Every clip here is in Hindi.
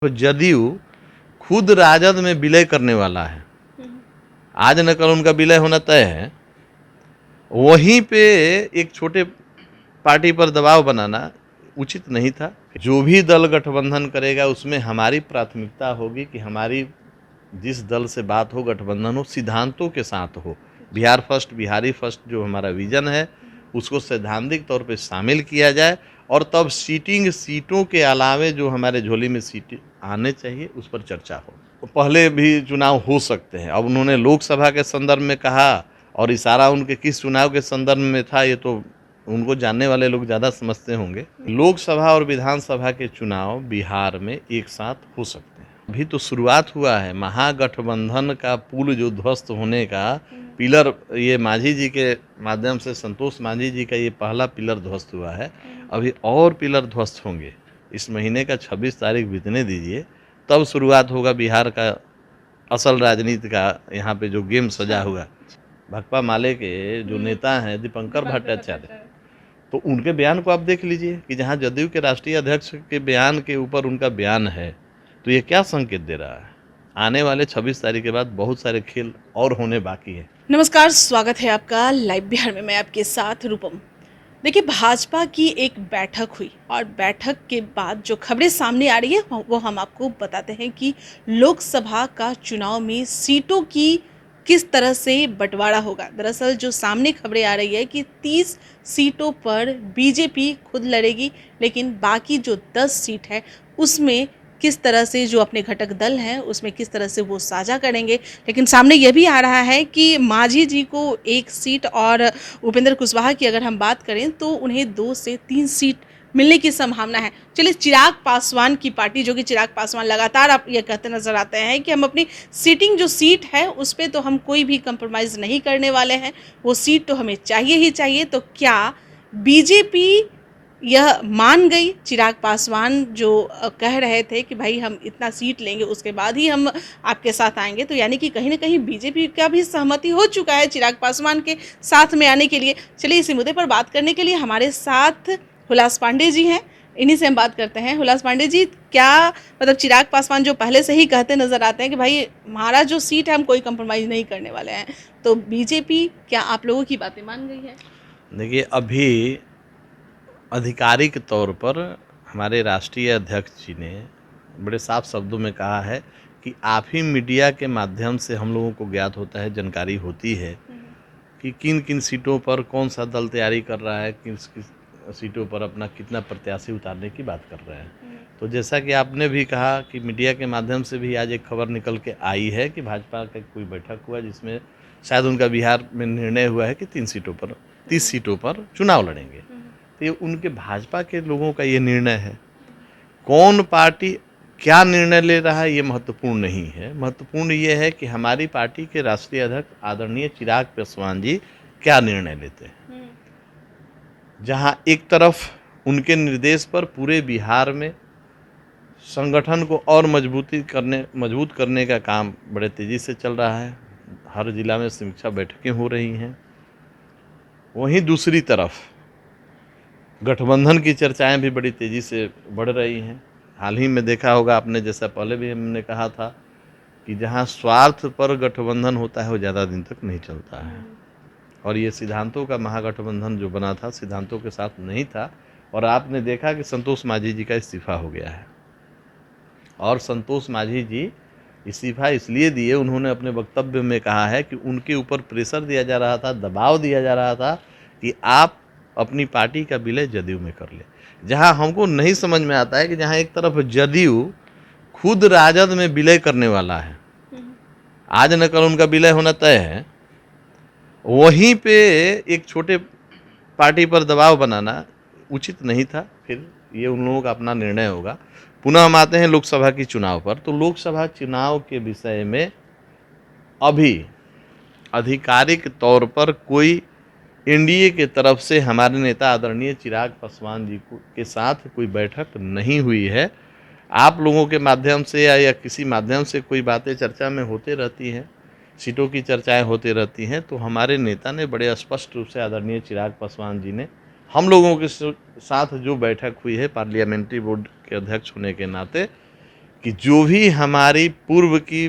जदयू खुद राजद में विलय करने वाला है, आज न कल उनका विलय होना तय है। वहीं पे एक छोटे पार्टी पर दबाव बनाना उचित नहीं था। जो भी दल गठबंधन करेगा उसमें हमारी प्राथमिकता होगी कि हमारी जिस दल से बात हो, गठबंधन हो, सिद्धांतों के साथ हो। बिहार फर्स्ट, बिहारी फर्स्ट जो हमारा विजन है उसको सैद्धांतिक तौर पे शामिल किया जाए और तब सीटों के अलावे जो हमारे झोली में सीटें आने चाहिए उस पर चर्चा हो। तो पहले भी चुनाव हो सकते हैं। अब उन्होंने लोकसभा के संदर्भ में कहा और इशारा उनके किस चुनाव के संदर्भ में था ये तो उनको जानने वाले लोग ज़्यादा समझते होंगे। लोकसभा और विधानसभा के चुनाव बिहार में एक साथ हो सकते हैं। अभी तो शुरुआत हुआ है। महागठबंधन का पुल जो ध्वस्त होने का पिलर, ये मांझी जी के माध्यम से, संतोष मांझी जी का ये पहला पिलर ध्वस्त हुआ है। अभी और पिलर ध्वस्त होंगे। इस महीने का 26 तारीख बीतने दीजिए, तब शुरुआत होगा बिहार का असल राजनीति का। यहाँ पे जो गेम सजा हुआ, भाकपा माले के जो नेता हैं दीपंकर भट्टाचार्य, तो उनके बयान को आप देख लीजिए कि जहाँ जदयू के राष्ट्रीय अध्यक्ष के बयान के ऊपर उनका बयान है, तो ये क्या संकेत दे रहा है? आने वाले 26 तारीख के बाद बहुत सारे खेल और होने बाकी है। नमस्कार, स्वागत है आपका लाइव बिहार में। मैं आपके साथ रूपम। देखिए, भाजपा की एक बैठक हुई और बैठक के बाद जो खबरें सामने आ रही है वो हम आपको बताते हैं कि लोकसभा का चुनाव में सीटों की किस तरह से बंटवारा होगा। दरअसल जो सामने खबरें आ रही है कि 30 सीटों पर बीजेपी खुद लड़ेगी, लेकिन बाकी जो 10 सीट है उसमें किस तरह से जो अपने घटक दल हैं उसमें किस तरह से वो साझा करेंगे। लेकिन सामने ये भी आ रहा है कि मांझी जी को 1 सीट और उपेंद्र कुशवाहा की अगर हम बात करें तो उन्हें 2 से 3 सीट मिलने की संभावना है। चलिए, चिराग पासवान की पार्टी, जो कि चिराग पासवान लगातार आप ये कहते नजर आते हैं कि हम अपनी सीटिंग जो सीट है उस पर तो हम कोई भी कंप्रोमाइज़ नहीं करने वाले हैं, वो सीट तो हमें चाहिए ही चाहिए। तो क्या बीजेपी यह मान गई? चिराग पासवान जो कह रहे थे कि भाई हम इतना सीट लेंगे उसके बाद ही हम आपके साथ आएंगे, तो यानी कि कहीं ना कहीं बीजेपी का भी सहमति हो चुका है चिराग पासवान के साथ में आने के लिए। चलिए, इसी मुद्दे पर बात करने के लिए हमारे साथ हुलास पांडे जी हैं, इन्हीं से हम बात करते हैं। हुलास पांडे जी, क्या मतलब चिराग पासवान जो पहले से ही कहते नजर आते हैं कि भाई हमारा जो सीट है हम कोई कंप्रोमाइज़ नहीं करने वाले हैं, तो बीजेपी क्या आप लोगों की बातें मान गई है? देखिए, अभी आधिकारिक तौर पर हमारे राष्ट्रीय अध्यक्ष जी ने बड़े साफ शब्दों में कहा है कि आप ही मीडिया के माध्यम से हम लोगों को ज्ञात होता है, जानकारी होती है कि किन किन सीटों पर कौन सा दल तैयारी कर रहा है, किस किस सीटों पर अपना कितना प्रत्याशी उतारने की बात कर रहे हैं। तो जैसा कि आपने भी कहा कि मीडिया के माध्यम से भी आज एक खबर निकल के आई है कि भाजपा का कोई बैठक हुआ जिसमें शायद उनका बिहार में निर्णय हुआ है कि 30 सीटों पर चुनाव लड़ेंगे। तो ये उनके भाजपा के लोगों का ये निर्णय है। कौन पार्टी क्या निर्णय ले रहा है ये महत्वपूर्ण नहीं है। महत्वपूर्ण ये है कि हमारी पार्टी के राष्ट्रीय अध्यक्ष आदरणीय चिराग पासवान जी क्या निर्णय लेते हैं। जहां एक तरफ उनके निर्देश पर पूरे बिहार में संगठन को और मजबूत करने का काम बड़े तेज़ी से चल रहा है। हर जिला में समीक्षा बैठकें हो रही हैं। वहीं दूसरी तरफ गठबंधन की चर्चाएं भी बड़ी तेज़ी से बढ़ रही हैं। हाल ही में देखा होगा आपने, जैसा पहले भी हमने कहा था कि जहां स्वार्थ पर गठबंधन होता है वो ज़्यादा दिन तक नहीं चलता है। और ये सिद्धांतों का महागठबंधन जो बना था सिद्धांतों के साथ नहीं था। और आपने देखा कि संतोष मांझी जी का इस्तीफा हो गया है। और संतोष मांझी जी इस्तीफा इसलिए दिए, उन्होंने अपने वक्तव्य में कहा है कि उनके ऊपर प्रेशर दिया जा रहा था, दबाव दिया जा रहा था कि आप अपनी पार्टी का विलय जदयू में कर ले। जहां हमको नहीं समझ में आता है कि जहां एक तरफ जदयू खुद राजद में विलय करने वाला है, आज न कल उनका विलय होना तय है, वहीं पे एक छोटे पार्टी पर दबाव बनाना उचित नहीं था। फिर ये उन लोगों का अपना निर्णय होगा। पुनः हम आते हैं लोकसभा की चुनाव पर। तो लोकसभा चुनाव के विषय में अभी आधिकारिक तौर पर कोई एनडीए के तरफ से हमारे नेता आदरणीय चिराग पासवान जी के साथ कोई बैठक नहीं हुई है। आप लोगों के माध्यम से या किसी माध्यम से कोई बातें चर्चा में होते रहती हैं, सीटों की चर्चाएं होती रहती हैं। तो हमारे नेता ने बड़े स्पष्ट रूप से, आदरणीय चिराग पासवान जी ने हम लोगों के साथ जो बैठक हुई है पार्लियामेंट्री बोर्ड के अध्यक्ष होने के नाते, कि जो भी हमारी पूर्व की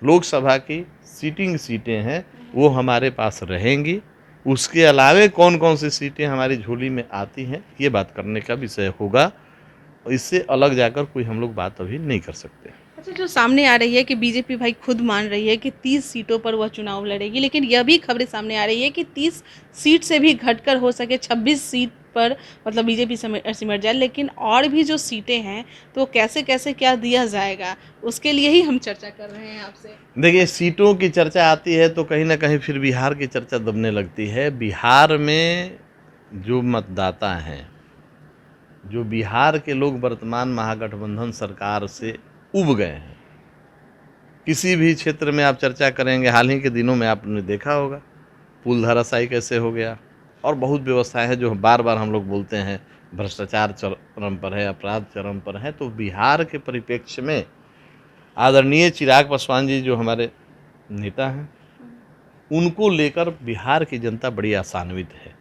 लोकसभा की सीटिंग सीटें हैं वो हमारे पास रहेंगी। उसके अलावे कौन कौन सी सीटें हमारी झोली में आती हैं ये बात करने का विषय होगा। इससे अलग जाकर कोई हम लोग बात अभी नहीं कर सकते। अच्छा, जो सामने आ रही है कि बीजेपी भाई खुद मान रही है कि 30 सीटों पर वह चुनाव लड़ेगी, लेकिन यह भी खबरें सामने आ रही है कि 30 सीट से भी घटकर हो सके 26 सीट पर मतलब बीजेपी सिमट जाए, लेकिन और भी जो सीटें हैं तो कैसे कैसे क्या दिया जाएगा, उसके लिए ही हम चर्चा कर रहे हैं आपसे। देखिए, सीटों की चर्चा आती है तो कहीं ना कहीं फिर बिहार की चर्चा दबने लगती है। बिहार में जो मतदाता हैं, जो बिहार के लोग वर्तमान महागठबंधन सरकार से उब गए हैं, किसी भी क्षेत्र में आप चर्चा करेंगे, हाल ही के दिनों में आपने देखा होगा पुल धराशायी कैसे हो गया, और बहुत व्यवस्थाएं हैं जो बार बार हम लोग बोलते हैं भ्रष्टाचार चरम पर है, अपराध चरम पर है। तो बिहार के परिप्रेक्ष्य में आदरणीय चिराग पासवान जी जो हमारे नेता हैं, उनको लेकर बिहार की जनता बड़ी आशान्वित है।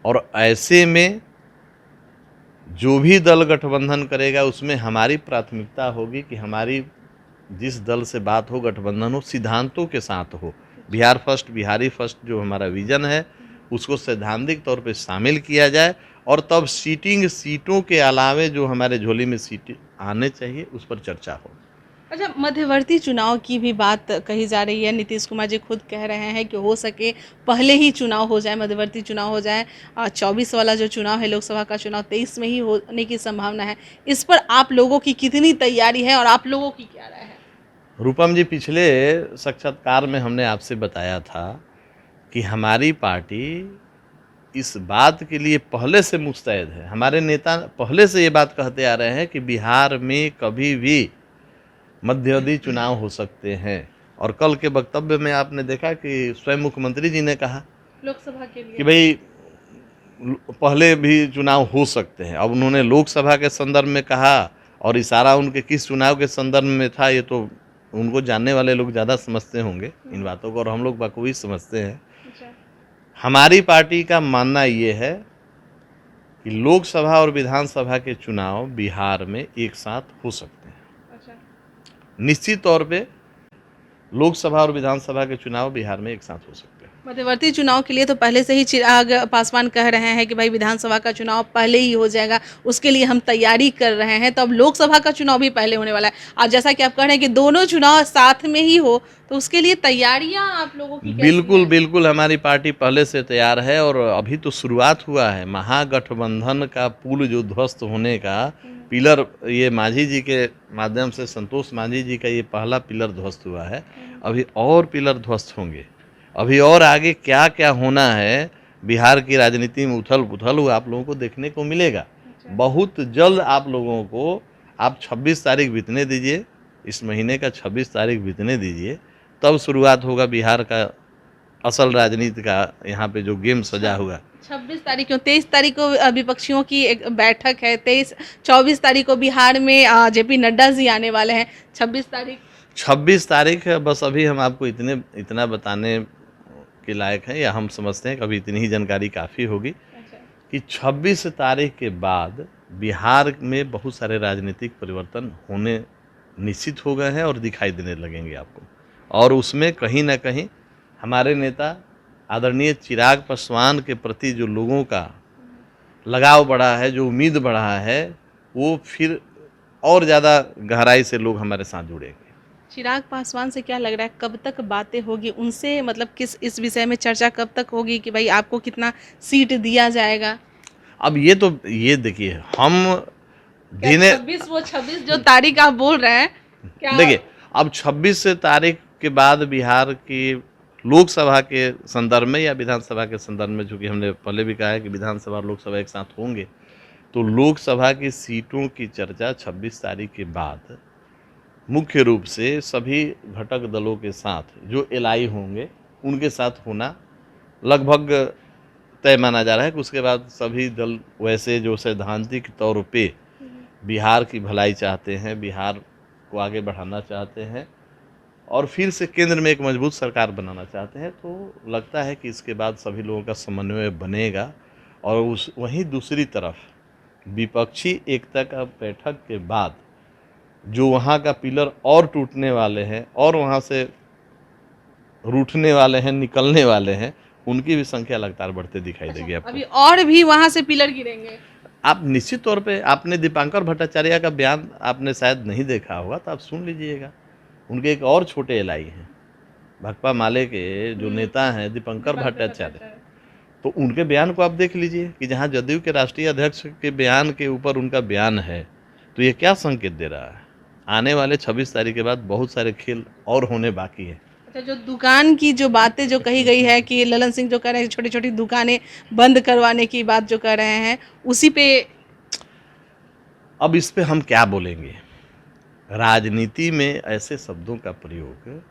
और ऐसे में जो भी दल गठबंधन करेगा उसमें हमारी प्राथमिकता होगी कि हमारी जिस दल से बात हो, गठबंधन हो, सिद्धांतों के साथ हो। बिहार फर्स्ट, बिहारी फर्स्ट जो हमारा विजन है उसको सैद्धांतिक तौर पे शामिल किया जाए, और तब सीटों के अलावे जो हमारे झोली में सीटें आने चाहिए उस पर चर्चा हो। अच्छा, मध्यवर्ती चुनाव की भी बात कही जा रही है। नीतीश कुमार जी खुद कह रहे हैं कि हो सके पहले ही चुनाव हो जाए, मध्यवर्ती चुनाव हो जाए। 24 वाला जो चुनाव है, लोकसभा का चुनाव 23 में ही होने की संभावना है। इस पर आप लोगों की कितनी तैयारी है और आप लोगों की क्या राय है? रूपम जी, पिछले साक्षात्कार में हमने आपसे बताया था कि हमारी पार्टी इस बात के लिए पहले से मुस्तैद है। हमारे नेता पहले से ये बात कहते आ रहे हैं कि बिहार में कभी भी मध्यावधि चुनाव हो सकते हैं। और कल के वक्तव्य में आपने देखा कि स्वयं मुख्यमंत्री जी ने कहा लोकसभा के लिए कि भाई पहले भी चुनाव हो सकते हैं। अब उन्होंने लोकसभा के संदर्भ में कहा, और इशारा उनके किस चुनाव के संदर्भ में था ये तो उनको जानने वाले लोग ज़्यादा समझते होंगे इन बातों को, और हम लोग बखूबी समझते हैं। अच्छा। हमारी पार्टी का मानना ये है कि लोकसभा और विधानसभा के चुनाव बिहार में एक साथ हो सकते हैं। अच्छा। निश्चित तौर पे लोकसभा और विधानसभा के चुनाव बिहार में एक साथ हो सकते हैं। मध्यवर्ती चुनाव के लिए तो पहले से ही चिराग पासवान कह रहे हैं कि भाई विधानसभा का चुनाव पहले ही हो जाएगा, उसके लिए हम तैयारी कर रहे हैं। तो अब लोकसभा का चुनाव भी पहले होने वाला है, और जैसा कि आप कह रहे हैं कि दोनों चुनाव साथ में ही हो, तो उसके लिए तैयारियां आप लोगों की कैसी बिल्कुल हैं? बिल्कुल, हमारी पार्टी पहले से तैयार है, और अभी तो शुरुआत हुआ है। महागठबंधन का पुल जो ध्वस्त होने का पिलर, ये मांझी जी के माध्यम से, संतोष मांझी जी का ये पहला पिलर ध्वस्त हुआ है। अभी और पिलर ध्वस्त होंगे, अभी और आगे क्या क्या होना है बिहार की राजनीति में उथल पुथल वो आप लोगों को देखने को मिलेगा। बहुत जल्द आप लोगों को, आप 26 तारीख बीतने दीजिए, इस महीने का 26 तारीख बीतने दीजिए, तब शुरुआत होगा बिहार का असल राजनीति का। यहाँ पे जो गेम सजा हुआ 26 तारीख को, 23 तारीख को विपक्षियों की एक बैठक है, 24 तारीख को बिहार में जेपी नड्डा जी आने वाले हैं। 26 तारीख बस अभी हम आपको इतना बताने के लायक हैं, या हम समझते हैं कि अभी इतनी ही जानकारी काफ़ी होगी कि 26 तारीख के बाद बिहार में बहुत सारे राजनीतिक परिवर्तन होने निश्चित हो गए हैं और दिखाई देने लगेंगे आपको। और उसमें कहीं ना कहीं हमारे नेता आदरणीय चिराग पासवान के प्रति जो लोगों का लगाव बढ़ा है, जो उम्मीद बढ़ा है, वो फिर और ज़्यादा गहराई से लोग हमारे साथ जुड़ेंगे। चिराग पासवान से क्या लग रहा है, कब तक बातें होगी उनसे, मतलब किस इस विषय में चर्चा कब तक होगी कि भाई आपको कितना सीट दिया जाएगा? अब ये देखिए, हम क्या देने 26 जो तारीख आप बोल रहे हैं, क्या देखिए, अब 26 तारीख के बाद बिहार की लोकसभा के संदर्भ में या विधानसभा के संदर्भ में, चूँकि हमने पहले भी कहा है कि विधानसभा और लोकसभा एक साथ होंगे, तो लोकसभा की सीटों की चर्चा 26 तारीख के बाद मुख्य रूप से सभी घटक दलों के साथ जो एलआई होंगे उनके साथ होना लगभग तय माना जा रहा है कि उसके बाद सभी दल वैसे जो सैद्धांतिक तौर पे बिहार की भलाई चाहते हैं, बिहार को आगे बढ़ाना चाहते हैं और फिर से केंद्र में एक मजबूत सरकार बनाना चाहते हैं, तो लगता है कि इसके बाद सभी लोगों का समन्वय बनेगा। और वहीं दूसरी तरफ विपक्षी एकता का बैठक के बाद जो वहाँ का पिलर और टूटने वाले हैं और वहाँ से रूठने वाले हैं, निकलने वाले हैं, उनकी भी संख्या लगातार बढ़ते दिखाई देगी आपको। अभी और भी वहां से पिलर गिरेंगे? आप निश्चित तौर पे, आपने दीपांकर भट्टाचार्य का बयान आपने शायद नहीं देखा होगा, तो आप सुन लीजिएगा। उनके एक और छोटे एलआई हैं, भाकपा माले के जो नेता हैं दीपांकर भट्टाचार्य, तो उनके बयान को आप देख लीजिए कि जहाँ जदयू के राष्ट्रीय अध्यक्ष के बयान के ऊपर उनका बयान है, तो ये क्या संकेत दे रहा है? आने वाले 26 तारीख के बाद बहुत सारे खेल और होने बाकी हैं। अच्छा, जो दुकान की जो बातें जो कही गई है कि ललन सिंह जो कह रहे हैं छोटी छोटी दुकानें बंद करवाने की बात जो कर रहे हैं, उसी पे अब इस पे हम क्या बोलेंगे? राजनीति में ऐसे शब्दों का प्रयोग,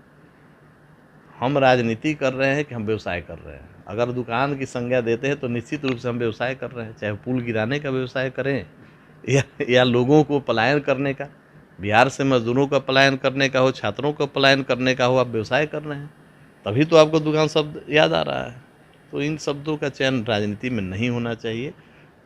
हम राजनीति कर रहे हैं कि हम व्यवसाय कर रहे हैं? अगर दुकान की संज्ञा देते हैं तो निश्चित रूप से हम व्यवसाय कर रहे हैं, चाहे पुल गिराने का व्यवसाय करें या लोगों को पलायन करने का, बिहार से मजदूरों का पलायन करने का हो, छात्रों का पलायन करने का हो, आप व्यवसाय कर रहे हैं, तभी तो आपको दुकान शब्द याद आ रहा है। तो इन शब्दों का चयन राजनीति में नहीं होना चाहिए।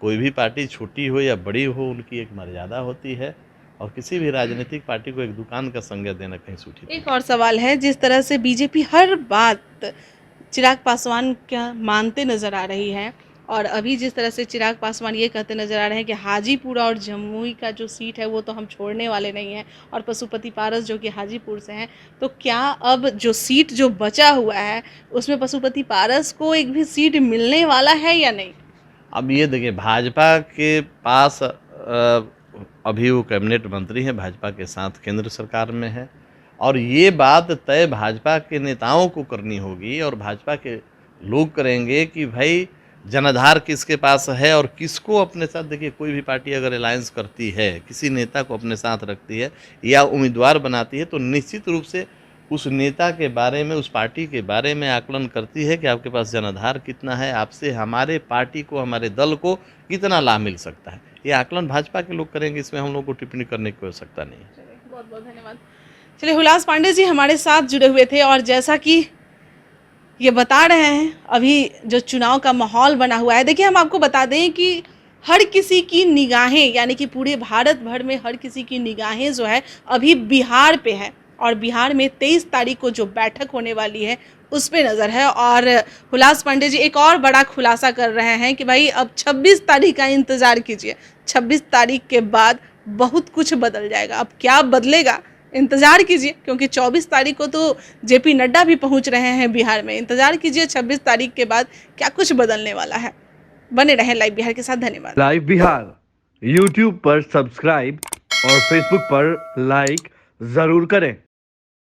कोई भी पार्टी छोटी हो या बड़ी हो, उनकी एक मर्यादा होती है, और किसी भी राजनीतिक पार्टी को एक दुकान का संज्ञा देना कहीं सूचित नहीं। एक और सवाल है, जिस तरह से बीजेपी हर बात चिराग पासवान का मानते नजर आ रही है, और अभी जिस तरह से चिराग पासवान ये कहते नजर आ रहे हैं कि हाजीपुर और जमुई का जो सीट है वो तो हम छोड़ने वाले नहीं हैं, और पशुपति पारस जो कि हाजीपुर से हैं, तो क्या अब जो सीट जो बचा हुआ है उसमें पशुपति पारस को एक भी सीट मिलने वाला है या नहीं? अब ये देखिए, भाजपा के पास अभी वो कैबिनेट मंत्री हैं, भाजपा के साथ केंद्र सरकार में है, और ये बात तय भाजपा के नेताओं को करनी होगी, और भाजपा के लोग करेंगे कि भाई जनाधार किसके पास है और किसको अपने साथ। देखिए, कोई भी पार्टी अगर अलायंस करती है, किसी नेता को अपने साथ रखती है या उम्मीदवार बनाती है, तो निश्चित रूप से उस नेता के बारे में, उस पार्टी के बारे में आकलन करती है कि आपके पास जनाधार कितना है, आपसे हमारे पार्टी को, हमारे दल को कितना लाभ मिल सकता है। ये आकलन भाजपा के लोग करेंगे, इसमें हम लोग को टिप्पणी करने की आवश्यकता नहीं है। बहुत बहुत धन्यवाद। चलिए, हुलास पांडे जी हमारे साथ जुड़े हुए थे, और जैसा कि ये बता रहे हैं अभी जो चुनाव का माहौल बना हुआ है, देखिए हम आपको बता दें कि हर किसी की निगाहें, यानी कि पूरे भारत भर में हर किसी की निगाहें जो है अभी बिहार पे है, और बिहार में 23 तारीख को जो बैठक होने वाली है उस पे नज़र है। और हुलास पांडे जी एक और बड़ा खुलासा कर रहे हैं कि भाई अब 26 तारीख का इंतज़ार कीजिए, 26 तारीख के बाद बहुत कुछ बदल जाएगा। अब क्या बदलेगा, इंतज़ार कीजिए, क्योंकि 24 तारीख को तो जेपी नड्डा भी पहुंच रहे हैं बिहार में। इंतज़ार कीजिए 26 तारीख के बाद क्या कुछ बदलने वाला है। बने रहें लाइव बिहार के साथ। धन्यवाद। लाइव बिहार यूट्यूब पर सब्सक्राइब और फेसबुक पर लाइक जरूर करें।